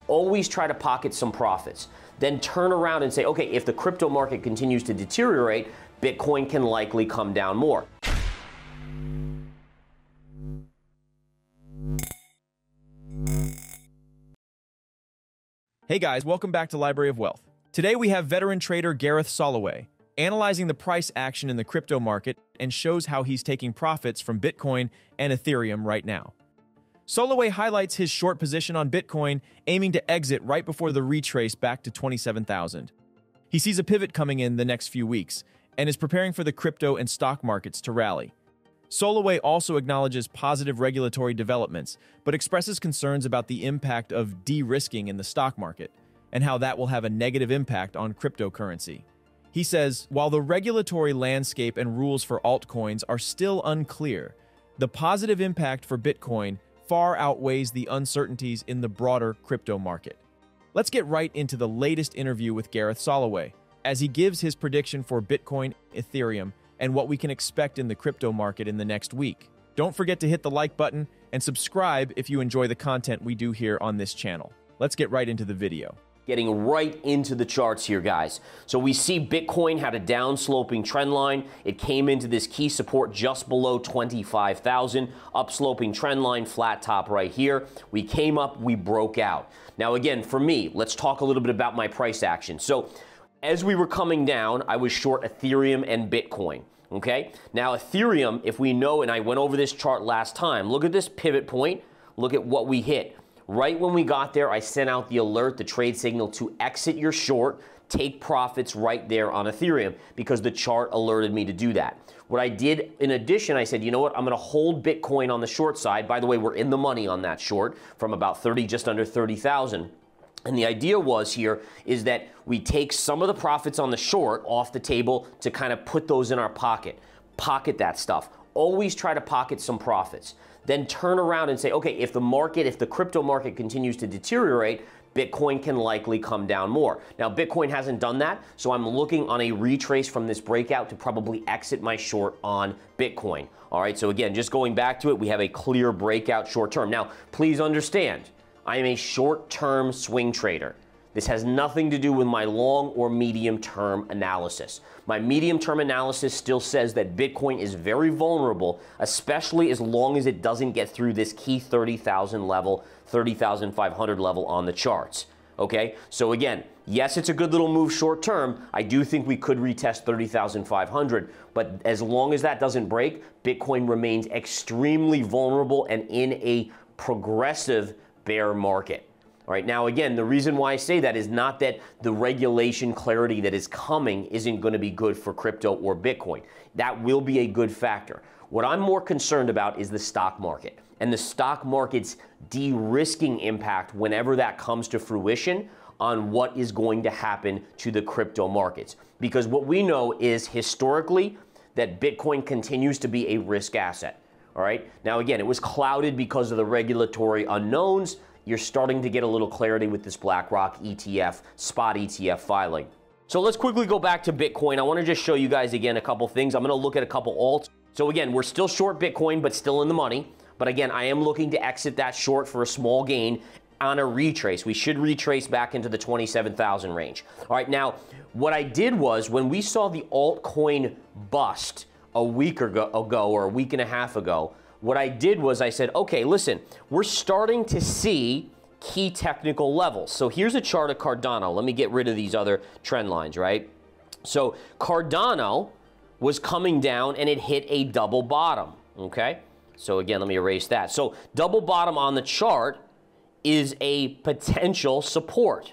always try to pocket some profits. Then turn around and say, okay, if the crypto market continues to deteriorate, Bitcoin can likely come down more. Hey guys, welcome back to Library of Wealth. Today we have veteran trader Gareth Soloway analyzing the price action in the crypto market and shows how he's taking profits from Bitcoin and Ethereum right now. Soloway highlights his short position on Bitcoin, aiming to exit right before the retrace back to 27,000. He sees a pivot coming in the next few weeks and is preparing for the crypto and stock markets to rally. Soloway also acknowledges positive regulatory developments, but expresses concerns about the impact of de-risking in the stock market and how that will have a negative impact on cryptocurrency. He says, while the regulatory landscape and rules for altcoins are still unclear, the positive impact for Bitcoin far outweighs the uncertainties in the broader crypto market. Let's get right into the latest interview with Gareth Soloway, as he gives his prediction for Bitcoin, Ethereum, and what we can expect in the crypto market in the next week. Don't forget to hit the like button and subscribe if you enjoy the content we do here on this channel. Let's get right into the video. Getting right into the charts here, guys. So we see Bitcoin had a down-sloping trend line. It came into this key support just below 25,000. Upsloping trend line, flat top right here. We came up, we broke out. Now again, for me, let's talk a little bit about my price action. So as we were coming down, I was short Ethereum and Bitcoin. Okay? Now Ethereum, if we know, and I went over this chart last time, look at this pivot point. Look at what we hit. Right when we got there, I sent out the alert, the trade signal to exit your short, take profits right there on Ethereum because the chart alerted me to do that. What I did in addition, I said, you know what, I'm going to hold Bitcoin on the short side. By the way, we're in the money on that short from about 30, just under 30,000. And the idea was here is that we take some of the profits on the short off the table to kind of put those in our pocket. Pocket that stuff. Always try to pocket some profits. Then turn around and say, okay, if the crypto market continues to deteriorate, Bitcoin can likely come down more. Now, Bitcoin hasn't done that, so I'm looking on a retrace from this breakout to probably exit my short on Bitcoin. All right, so again, just going back to it, we have a clear breakout short term. Now, please understand, I am a short-term swing trader. This has nothing to do with my long or medium-term analysis. My medium-term analysis still says that Bitcoin is very vulnerable, especially as long as it doesn't get through this key 30,000 level, 30,500 level on the charts. Okay, so again, yes, it's a good little move short-term. I do think we could retest 30,500, but as long as that doesn't break, Bitcoin remains extremely vulnerable and in a progressive bear market. All right, now again, the reason why I say that is not that the regulation clarity that is coming isn't going to be good for crypto or Bitcoin. That will be a good factor. What I'm more concerned about is the stock market and the stock market's de-risking impact whenever that comes to fruition on what is going to happen to the crypto markets. Because what we know is historically that Bitcoin continues to be a risk asset. All right, now again, it was clouded because of the regulatory unknowns. You're starting to get a little clarity with this BlackRock ETF, spot ETF filing. So let's quickly go back to Bitcoin. I want to just show you guys again a couple things. I'm going to look at a couple alts. So again, we're still short Bitcoin, but still in the money. But again, I am looking to exit that short for a small gain on a retrace. We should retrace back into the 27,000 range. All right, now what I did was when we saw the altcoin bust a week ago or a week and a half ago, what I did was I said, okay, listen, we're starting to see key technical levels. So here's a chart of Cardano. Let me get rid of these other trend lines, right? So Cardano was coming down and it hit a double bottom, okay? So again, let me erase that. So double bottom on the chart is a potential support.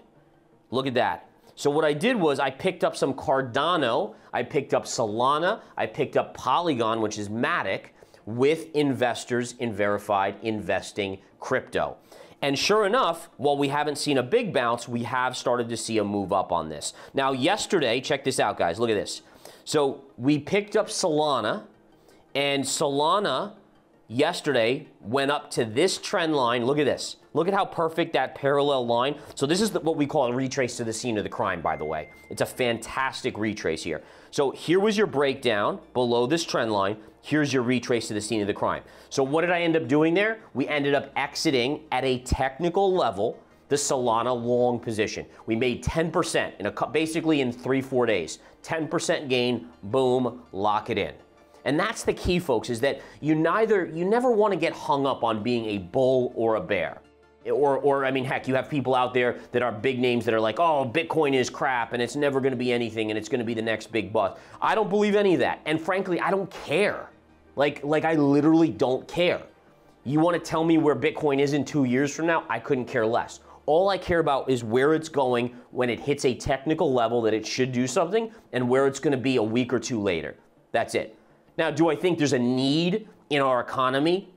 Look at that. So what I did was I picked up some Cardano, I picked up Solana, I picked up Polygon, which is Matic, with investors in verified investing crypto. And sure enough, while we haven't seen a big bounce, we have started to see a move up on this. Now yesterday, check this out guys, look at this. So we picked up Solana, and Solana yesterday went up to this trend line. Look at this. Look at how perfect that parallel line. So this is what we call a retrace to the scene of the crime, by the way. It's a fantastic retrace here. So here was your breakdown below this trend line. Here's your retrace to the scene of the crime. So what did I end up doing there? We ended up exiting at a technical level the Solana long position. We made 10% basically in 3-4 days. 10% gain, boom, lock it in. And that's the key, folks, is that you never want to get hung up on being a bull or a bear. Or I mean, heck, you have people out there that are big names that are like, oh, Bitcoin is crap and it's never going to be anything and it's going to be the next big bust. I don't believe any of that. And frankly, I don't care. Like I literally don't care. You want to tell me where Bitcoin is in 2 years from now? I couldn't care less. All I care about is where it's going when it hits a technical level that it should do something and where it's going to be a week or two later. That's it. Now, do I think there's a need in our economy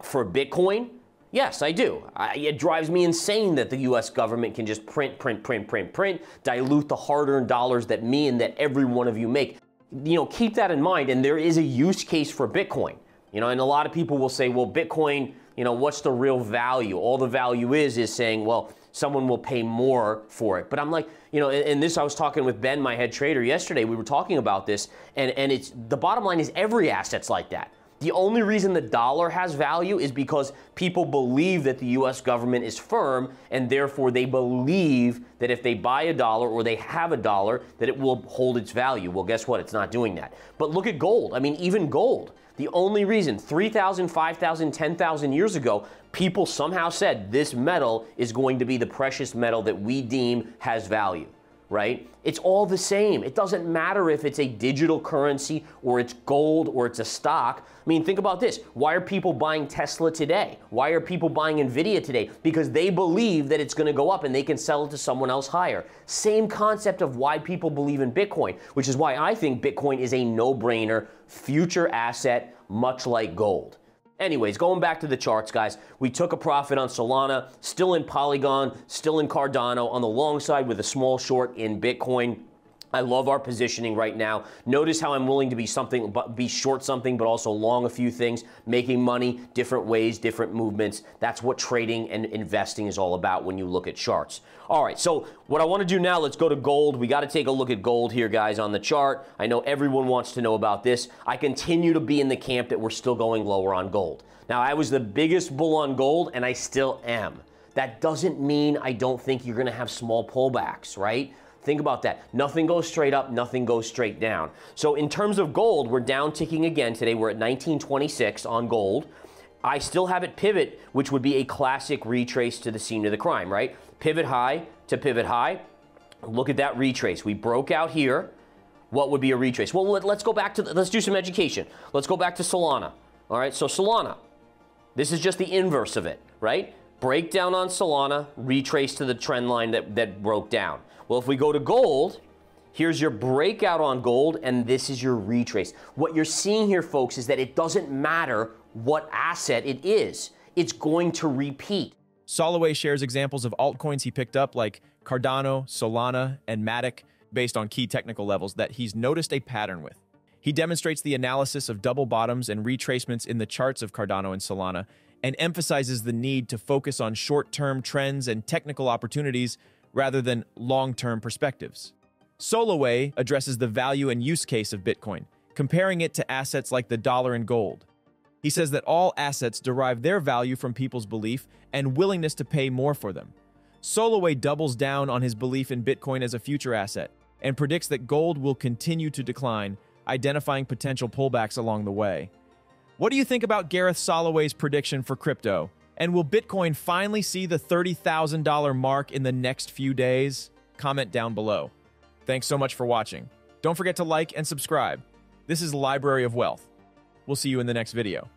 for Bitcoin? Yes, I do. It drives me insane that the U.S. government can just print, dilute the hard-earned dollars that me and that every one of you make. You know, keep that in mind, and there is a use case for Bitcoin. You know, and a lot of people will say, well, Bitcoin, you know, what's the real value? All the value is saying, well, someone will pay more for it. But I'm like, you know, and this, I was talking with Ben, my head trader, yesterday. We were talking about this, and it's the bottom line is every asset's like that. The only reason the dollar has value is because people believe that the U.S. government is firm, and therefore they believe that if they buy a dollar or they have a dollar, that it will hold its value. Well, guess what? It's not doing that. But look at gold. I mean, even gold. The only reason 3,000, 5,000, 10,000 years ago, people somehow said this metal is going to be the precious metal that we deem has value. Right? It's all the same. It doesn't matter if it's a digital currency or it's gold or it's a stock. I mean, think about this. Why are people buying Tesla today? Why are people buying Nvidia today? Because they believe that it's going to go up and they can sell it to someone else higher. Same concept of why people believe in Bitcoin, which is why I think Bitcoin is a no-brainer future asset, much like gold. Anyways, going back to the charts, guys, we took a profit on Solana, still in Polygon, still in Cardano, on the long side with a small short in Bitcoin. I love our positioning right now. Notice how I'm willing to be short something, but also long a few things, making money, different ways, different movements. That's what trading and investing is all about when you look at charts. All right, so what I want to do now, let's go to gold. We got to take a look at gold here, guys, on the chart. I know everyone wants to know about this. I continue to be in the camp that we're still going lower on gold. Now, I was the biggest bull on gold, and I still am. That doesn't mean I don't think you're going to have small pullbacks, right? Think about that. Nothing goes straight up, nothing goes straight down. So in terms of gold, we're down ticking again today. We're at 1926 on gold. I still have it pivot, which would be a classic retrace to the scene of the crime, right? Pivot high to pivot high. Look at that retrace. We broke out here. What would be a retrace? Well, let's go back to, let's do some education. Let's go back to Solana. All right, so Solana, this is just the inverse of it, right? Breakdown on Solana, retrace to the trend line that broke down. Well, if we go to gold, here's your breakout on gold, and this is your retrace. What you're seeing here, folks, is that it doesn't matter what asset it is. It's going to repeat. Soloway shares examples of altcoins he picked up like Cardano, Solana, and Matic based on key technical levels that he's noticed a pattern with. He demonstrates the analysis of double bottoms and retracements in the charts of Cardano and Solana and emphasizes the need to focus on short-term trends and technical opportunities rather than long-term perspectives. Soloway addresses the value and use case of Bitcoin, comparing it to assets like the dollar and gold. He says that all assets derive their value from people's belief and willingness to pay more for them. Soloway doubles down on his belief in Bitcoin as a future asset and predicts that gold will continue to decline, identifying potential pullbacks along the way. What do you think about Gareth Soloway's prediction for crypto? And will Bitcoin finally see the $30,000 mark in the next few days? Comment down below. Thanks so much for watching. Don't forget to like and subscribe. This is Library of Wealth. We'll see you in the next video.